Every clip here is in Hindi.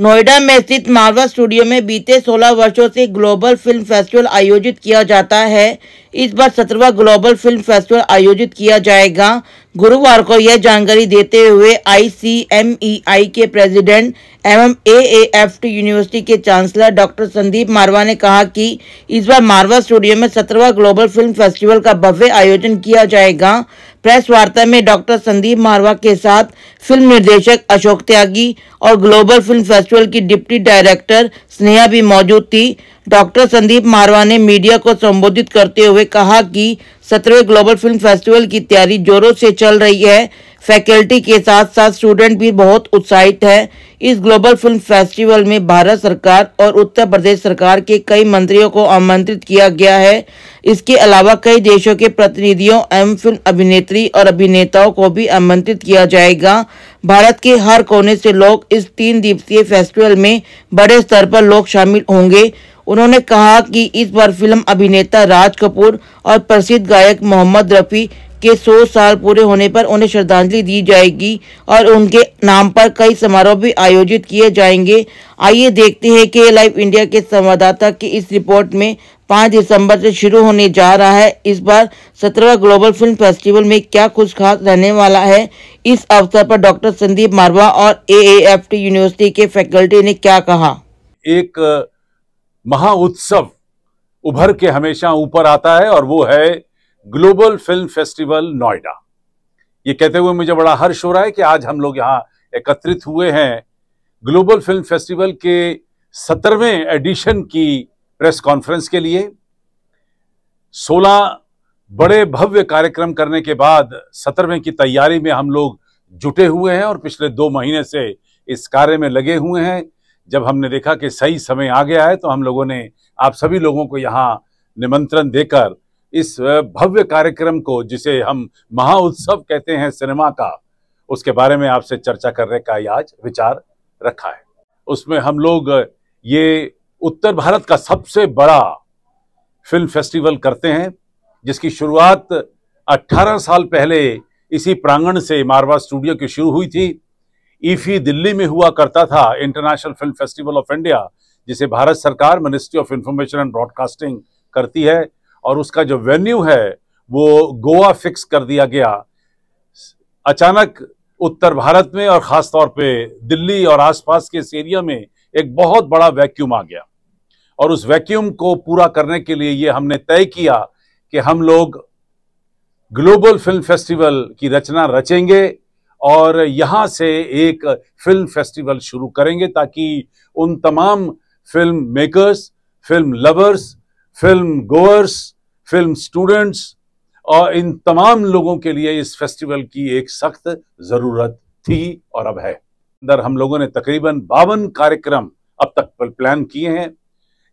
नोएडा में स्थित मारवा स्टूडियो में बीते 16 वर्षों से ग्लोबल फिल्म फेस्टिवल आयोजित किया जाता है। इस बार 17वां ग्लोबल फिल्म फेस्टिवल आयोजित किया जाएगा। गुरुवार को यह जानकारी देते हुए ICMEI के प्रेसिडेंट एवं AAFT यूनिवर्सिटी के चांसलर डॉक्टर संदीप मारवा ने कहा कि इस बार मारवा स्टूडियो में 17वां ग्लोबल फिल्म फेस्टिवल का भव्य आयोजन किया जाएगा। प्रेस वार्ता में डॉक्टर संदीप मारवा के साथ फिल्म निर्देशक अशोक त्यागी और ग्लोबल फिल्म फेस्टिवल की डिप्टी डायरेक्टर स्नेहा भी मौजूद थी। डॉक्टर संदीप मारवा ने मीडिया को संबोधित करते हुए कहा कि 17वें ग्लोबल फिल्म फेस्टिवल की तैयारी जोरों से चल रही है। फैकल्टी के साथ साथ स्टूडेंट भी बहुत उत्साहित है। इस ग्लोबल फिल्म फेस्टिवल में भारत सरकार और उत्तर प्रदेश सरकार के कई मंत्रियों को आमंत्रित किया गया है। इसके अलावा कई देशों के प्रतिनिधियों एवं फिल्म अभिनेत्री और अभिनेताओं को भी आमंत्रित किया जाएगा। भारत के हर कोने से लोग इस 3 दिवसीय फेस्टिवल में बड़े स्तर पर लोग शामिल होंगे। उन्होंने कहा कि इस बार फिल्म अभिनेता राज कपूर और प्रसिद्ध गायक मोहम्मद रफ़ी के 100 साल पूरे होने पर उन्हें श्रद्धांजलि दी जाएगी और उनके नाम पर कई समारोह भी आयोजित किए जाएंगे। आइए देखते हैं कि लाइव इंडिया के संवाददाता की इस रिपोर्ट में 5 दिसंबर से शुरू होने जा रहा है इस बार 17वां ग्लोबल फिल्म फेस्टिवल में क्या कुछ खास रहने वाला है। इस अवसर पर डॉक्टर संदीप मारवा और AAFT यूनिवर्सिटी के फैकल्टी ने क्या कहा। एक महा उत्सव उभर के हमेशा ऊपर आता है और वो है ग्लोबल फिल्म फेस्टिवल नोएडा। ये कहते हुए मुझे बड़ा हर्ष हो रहा है कि आज हम लोग यहाँ एकत्रित हुए हैं ग्लोबल फिल्म फेस्टिवल के 17वें एडिशन की प्रेस कॉन्फ्रेंस के लिए। 16 बड़े भव्य कार्यक्रम करने के बाद 17वें की तैयारी में हम लोग जुटे हुए हैं और पिछले 2 महीने से इस कार्य में लगे हुए हैं। जब हमने देखा कि सही समय आ गया है तो हम लोगों ने आप सभी लोगों को यहाँ निमंत्रण देकर इस भव्य कार्यक्रम को, जिसे हम महा उत्सव कहते हैं सिनेमा का, उसके बारे में आपसे चर्चा करने का आज विचार रखा है। उसमें हम लोग ये उत्तर भारत का सबसे बड़ा फिल्म फेस्टिवल करते हैं, जिसकी शुरुआत 18 साल पहले इसी प्रांगण से मारवा स्टूडियो की शुरू हुई थी। ईफी दिल्ली में हुआ करता था, international film festival of India, जिसे भारत सरकार ministry of information and broadcasting करती है, और उसका जो वेन्यू है वो गोवा फिक्स कर दिया गया। अचानक उत्तर भारत में और खास तौर पे दिल्ली और आसपास के इस एरिया में एक बहुत बड़ा वैक्यूम आ गया, और उस वैक्यूम को पूरा करने के लिए ये हमने तय किया कि हम लोग ग्लोबल फिल्म फेस्टिवल की रचना रचेंगे और यहाँ से एक फिल्म फेस्टिवल शुरू करेंगे, ताकि उन तमाम film makers, film lovers, film goers, film students और इन तमाम लोगों के लिए इस फेस्टिवल की एक सख्त जरूरत थी और अब है। अंदर हम लोगों ने तकरीबन 52 कार्यक्रम अब तक प्लान किए हैं,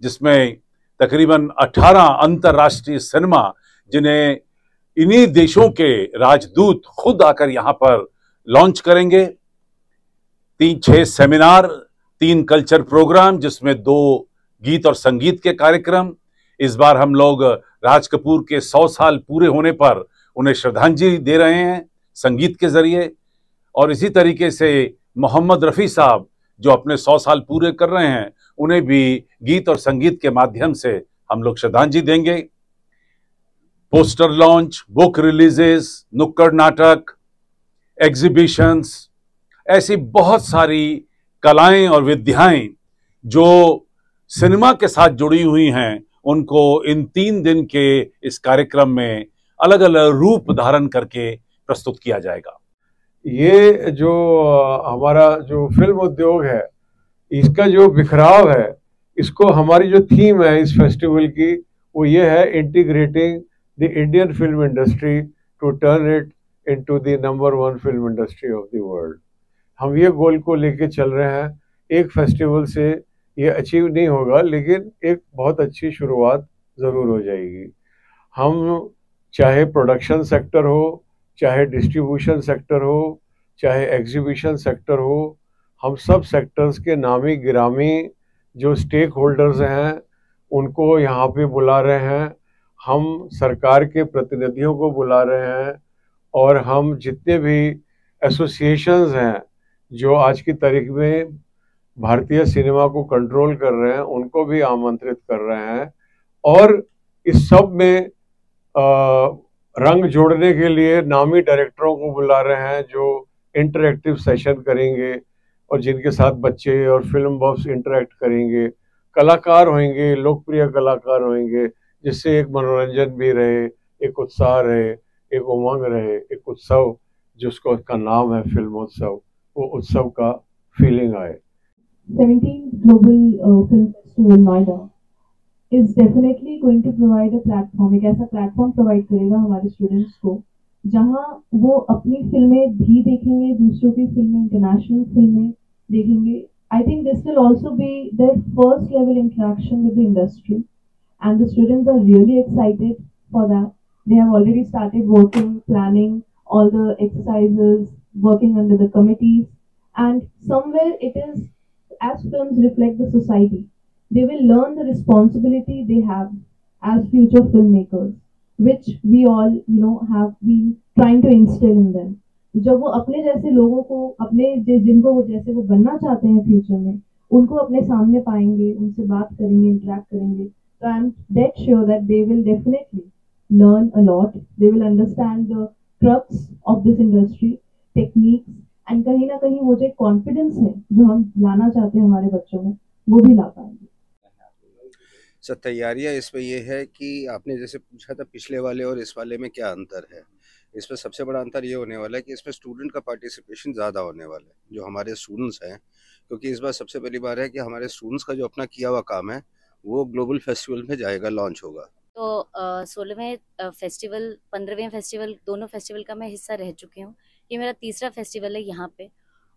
जिसमें तकरीबन 18 अंतर्राष्ट्रीय सिनेमा, जिन्हें इन्हीं देशों के राजदूत खुद आकर यहाँ पर लॉन्च करेंगे। 6 सेमिनार, 3 कल्चर प्रोग्राम, जिसमें 2 गीत और संगीत के कार्यक्रम। इस बार हम लोग राज कपूर के 100 साल पूरे होने पर उन्हें श्रद्धांजलि दे रहे हैं संगीत के जरिए, और इसी तरीके से मोहम्मद रफ़ी साहब जो अपने 100 साल पूरे कर रहे हैं, उन्हें भी गीत और संगीत के माध्यम से हम लोग श्रद्धांजलि देंगे। पोस्टर लॉन्च, बुक रिलीजेस, नुक्कड़ नाटक, एग्जीबिशंस, ऐसी बहुत सारी कलाएं और विद्याएं जो सिनेमा के साथ जुड़ी हुई हैं, उनको इन 3 दिन के इस कार्यक्रम में अलग अलग रूप धारण करके प्रस्तुत किया जाएगा। ये जो हमारा जो फिल्म उद्योग है, इसका जो बिखराव है, इसको हमारी जो थीम है इस फेस्टिवल की, वो ये है, integrating the Indian film industry to turn it into the number 1 film industry of the world. हम ये गोल को लेके चल रहे हैं। एक फेस्टिवल से ये अचीव नहीं होगा, लेकिन एक बहुत अच्छी शुरुआत ज़रूर हो जाएगी। हम चाहे प्रोडक्शन सेक्टर हो, चाहे डिस्ट्रीब्यूशन सेक्टर हो, चाहे एग्जीबिशन सेक्टर हो, हम सब सेक्टर्स के नामी गिरामी जो स्टेक होल्डर्स हैं उनको यहाँ पे बुला रहे हैं। हम सरकार के प्रतिनिधियों को बुला रहे हैं, और हम जितने भी एसोसिएशंस हैं जो आज की तारीख में भारतीय सिनेमा को कंट्रोल कर रहे हैं उनको भी आमंत्रित कर रहे हैं, और इस सब में रंग जोड़ने के लिए नामी डायरेक्टरों को बुला रहे हैं जो इंटरैक्टिव सेशन करेंगे और जिनके साथ बच्चे और फिल्म बफ्स इंटरेक्ट करेंगे। कलाकार होंगे, लोकप्रिय कलाकार होंगे, जिससे एक मनोरंजन भी रहे, एक उत्साह रहे, एक उमंग रहे, एक उत्सव जिसको उसका नाम है फिल्मोत्सव, वो उत्सव का फीलिंग आए। 17th Global Film Festival Noida is definitely going to provide a platform, एक ऐसा प्लेटफॉर्म प्रोवाइड करेगा हमारे स्टूडेंट्स को जहां वो अपनी फिल्में भी देखेंगे, दूसरों की फिल्में, इंटरनेशनल फिल्में देखेंगे. I think this will also be their first level interaction with the industry, and the students are really excited for that. They have already started working, planning all the exercises, working under the committees, and somewhere it is, as films reflect the society, they will learn the responsibility they have as future filmmakers, which we all have been trying to instill in them. जब वो अपने जैसे लोगों को, अपने जिनको वो जैसे वो बनना चाहते हैं फ्यूचर में, उनको अपने सामने पाएंगे, उनसे बात करेंगे, इंटरेक्ट करेंगे, so I'm dead sure that they will definitely learn a lot. They will understand the crux of this industry, techniques, and कहीं ना कहीं वो जो कॉन्फिडेंस है जो हम लाना चाहते हैं हमारे बच्चों में, वो भी ला पाएंगे. सर, तैयारियां इसमें ये है कि आपने जैसे पूछा था पिछले वाले और इस वाले में क्या अंतर है. इसमें सबसे बड़ा अंतर ये होने वाला है कि इसमें स्टूडेंट का पार्टिसिपेशन ज़्यादा होने वाला है, जो हमारे स्टूडेंट्स हैं, क्योंकि इस बार सबसे पहली बार है कि हमारे स्टूडेंट्स का जो अपना किया हुआ काम है वो ग्लोबल फेस्टिवल में जाएगा, लॉन्च होगा. तो 16वें फेस्टिवल, 15वें फेस्टिवल, दोनों फेस्टिवल का मैं हिस्सा रह चुकी हूँ. ये मेरा तीसरा फेस्टिवल है यहाँ पे.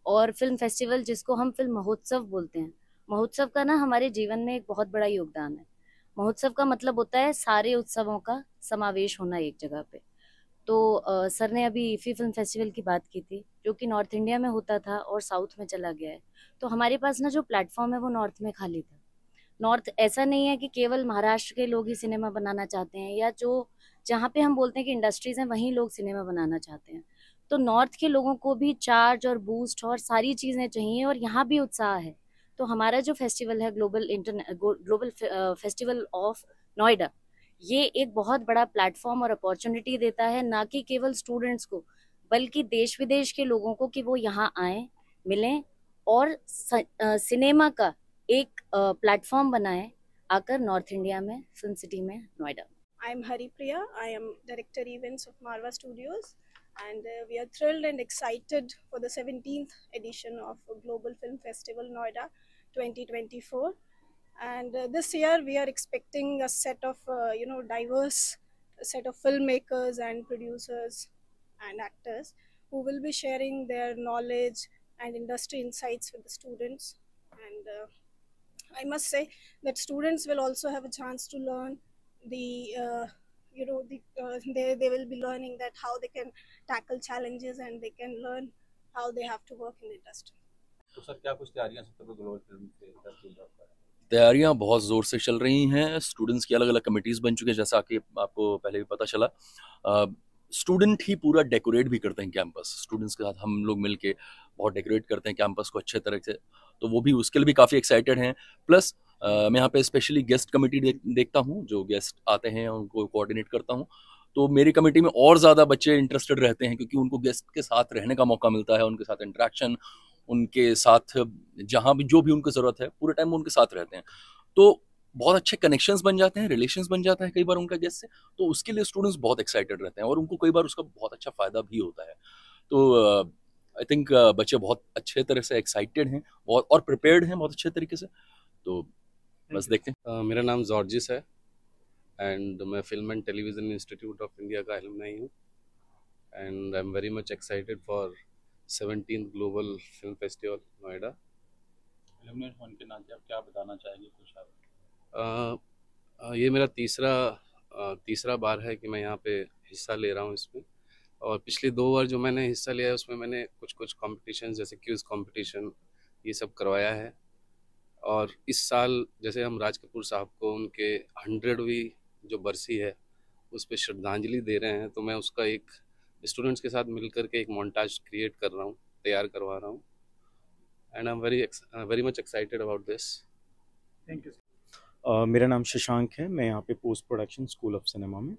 और फिल्म फेस्टिवल, जिसको हम फिल्म महोत्सव बोलते हैं, महोत्सव का ना हमारे जीवन में एक बहुत बड़ा योगदान है. महोत्सव का मतलब होता है सारे उत्सवों का समावेश होना एक जगह पे. तो सर ने अभी ईफी फिल्म फेस्टिवल की बात की थी, जो कि नॉर्थ इंडिया में होता था और साउथ में चला गया है. तो हमारे पास ना जो प्लेटफॉर्म है वो नॉर्थ में खाली था. नॉर्थ ऐसा नहीं है कि केवल महाराष्ट्र के लोग ही सिनेमा बनाना चाहते हैं, या जो जहाँ पे हम बोलते हैं कि इंडस्ट्रीज हैं वहीं लोग सिनेमा बनाना चाहते हैं. तो नॉर्थ के लोगों को भी चार्ज और बूस्ट और सारी चीज़ें चाहिए, और यहाँ भी उत्साह है. तो हमारा जो फेस्टिवल है, ग्लोबल फेस्टिवल ऑफ नोएडा, ये एक बहुत बड़ा प्लेटफॉर्म और अपॉर्चुनिटी देता है, ना कि केवल स्टूडेंट्स को, बल्कि देश विदेश के लोगों को, कि वो यहाँ आएँ, मिलें और सिनेमा का एक प्लेटफॉर्म बनाए आकर नॉर्थ इंडिया में, फिल्म सिटी में, Noida. I am Haripriya. I am Director Events of Marva Studios, and we are thrilled and excited for the 17th edition of Global Film Festival Noida 2024. And this year we are expecting a set of diverse set of filmmakers and producers and actors who will be sharing their knowledge and industry insights with the students. And I must say that students will also have a chance to learn they will be learning that how they can tackle challenges, and they can learn how they have to work in the industry. तो सर, क्या कुछ तैयारियां ग्लोबल फिल्म फेस्टिवल? तैयारियां बहुत ज़ोर से चल रही हैं. स्टूडेंट्स की अलग अलग कमिटीज़ बन चुकी हैं, जैसा कि आपको पहले भी पता चला. स्टूडेंट ही पूरा डेकोरेट भी करते हैं कैंपस. स्टूडेंट्स के साथ हम लोग मिलके बहुत डेकोरेट करते हैं कैंपस को अच्छे तरह से. तो वो भी उसके लिए भी काफ़ी एक्साइटेड हैं. प्लस मैं यहाँ पे स्पेशली गेस्ट कमेटी देखता हूँ, जो गेस्ट आते हैं उनको कोऑर्डिनेट करता हूँ. तो मेरी कमेटी में और ज़्यादा बच्चे इंटरेस्टेड रहते हैं, क्योंकि उनको गेस्ट के साथ रहने का मौका मिलता है, उनके साथ इंटरेक्शन, उनके साथ जहाँ भी जो भी उनको ज़रूरत है पूरे टाइम वो उनके साथ रहते हैं. तो बहुत अच्छे कनेक्शंस बन जाते हैं, रिलेशंस बन जाता है कई बार उनका गेस्ट से. तो उसके लिए स्टूडेंट्स बहुत एक्साइटेड रहते हैं और उनको कई बार उसका बहुत अच्छा फ़ायदा भी होता है. तो आई थिंक बच्चे बहुत अच्छे तरह से एक्साइटेड हैं और प्रिपेयर्ड हैं बहुत अच्छे तरीके से. तो बस देखते हैं. मेरा नाम जॉर्जिस है एंड मैं film and television institute of India का एलुमनाई हूँ. And I am very much excited for 17th global film festival Noida. Alumni होने के नाते आप क्या बताना चाहेंगे कुछ आप? ये मेरा तीसरा बार है कि मैं यहाँ पे हिस्सा ले रहा हूँ इसमें. और पिछले 2 बार जो मैंने हिस्सा लिया है उसमें मैंने कुछ कॉम्पिटिशन जैसे क्विज़ कॉम्पिटिशन ये सब करवाया है. और इस साल जैसे हम राज कपूर साहब को उनके 100वीं जो बरसी है उस पर श्रद्धांजलि दे रहे हैं, तो मैं उसका एक स्टूडेंट्स के साथ मिलकर के एक मोन्टाज क्रिएट कर रहा हूँ, तैयार करवा रहा हूँ. and I'm very much excited about this. Thank you. मेरा नाम शशांक है, मैं यहाँ पे post production school of cinema में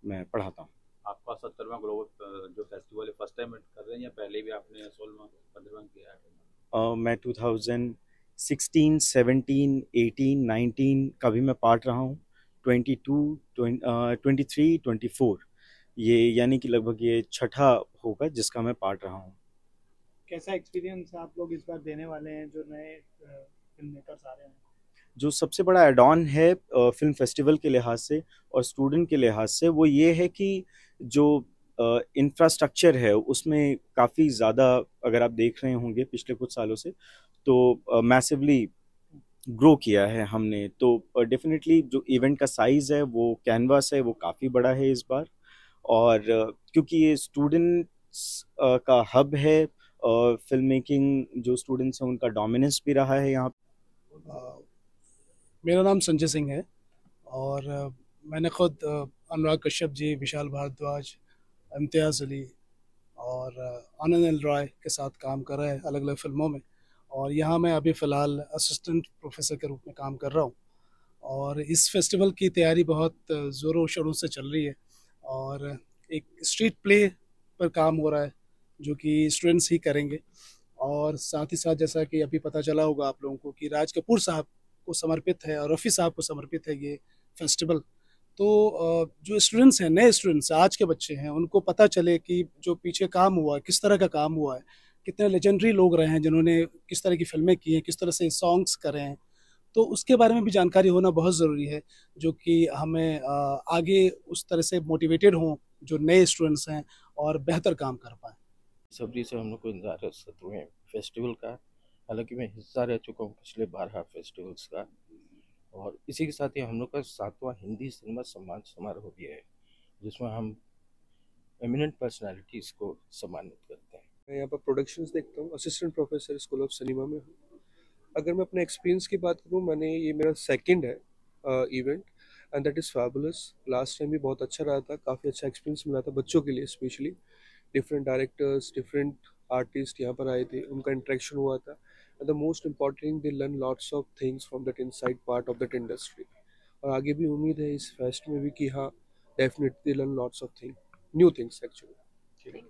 मैं पढ़ाता हूँ। आपका 70वां ग्लोबल जो फेस्टिवल है फर्स्ट टाइम कर रहे हैं या पहले भी आपने 16वां 15वां किया है? मैं 2016, 17, 18, 19 का भी मैं पार्ट रहा हूँ, 22, 23, 24 ये यानी कि लगभग ये छठा होगा जिसका मैं पार्ट रहा हूँ। कैसा एक्सपीरियंस आप लोग इस बार देने वाले हैं जो नए फिल्म मेकर्स आ रहे हैं? जो सबसे बड़ा एड ऑन है फिल्म फेस्टिवल के लिहाज से और स्टूडेंट के लिहाज से वो ये है कि जो इंफ्रास्ट्रक्चर है उसमें काफ़ी ज़्यादा, अगर आप देख रहे होंगे पिछले कुछ सालों से, तो मैसिवली ग्रो किया है हमने। तो डेफिनेटली जो इवेंट का साइज़ है, वो कैनवास है, वो काफ़ी बड़ा है इस बार। और क्योंकि ये स्टूडेंट्स का हब है, फिल्म मेकिंग जो स्टूडेंट्स हैं उनका डोमिनेंस भी रहा है यहाँ। मेरा नाम संजय सिंह है और मैंने खुद अनुराग कश्यप जी, विशाल भारद्वाज, इम्तियाज़ अली और आनंद एल रॉय के साथ काम कर रहा है अलग अलग फिल्मों में, और यहाँ मैं अभी फ़िलहाल असिस्टेंट प्रोफेसर के रूप में काम कर रहा हूँ। और इस फेस्टिवल की तैयारी बहुत ज़ोरों शोरों से चल रही है और एक स्ट्रीट प्ले पर काम हो रहा है जो कि स्टूडेंट्स ही करेंगे। और साथ ही साथ जैसा कि अभी पता चला होगा आप लोगों को कि राज कपूर साहब को समर्पित है और रफ़ी साहब को समर्पित है ये फेस्टिवल। तो जो स्टूडेंट्स हैं, नए स्टूडेंट्स आज के बच्चे हैं, उनको पता चले कि जो पीछे काम हुआ है किस तरह का काम हुआ है, कितने लेजेंडरी लोग रहे हैं जिन्होंने किस तरह की फिल्में की हैं, किस तरह से सॉन्ग्स करे हैं, तो उसके बारे में भी जानकारी होना बहुत ज़रूरी है, जो कि हमें आगे उस तरह से मोटिवेटेड हों जो नए स्टूडेंट्स हैं और बेहतर काम कर पाएँ। सब्री से हम लोग को इंतजार है 17वें फेस्टिवल का। हालांकि मैं हिस्सा रह चुका हूँ पिछले 12 फेस्टिवल्स का, और इसी के साथ ही हम लोग का 7वां हिंदी सिनेमा सम्मान समारोह भी है जिसमें हम एमिनेंट पर्सनालिटीज़ को सम्मानित करते हैं। मैं यहाँ पर प्रोडक्शंस देखता हूँ, assistant professor school of cinema में हूँ। अगर मैं अपने एक्सपीरियंस की बात करूँ, ये मेरा सेकंड है event and that is fabulous. Last time भी बहुत अच्छा रहा था, काफ़ी अच्छा एक्सपीरियंस मिला था बच्चों के लिए, specially different directors, different artist यहाँ पर आए थे, उनका इंटरेक्शन हुआ था। And the most important, they learn lots of things from that inside part of that industry. और आगे भी उम्मीद है इस फेस्ट में भी कि हाँ, definitely learn lots of thing, new things actually.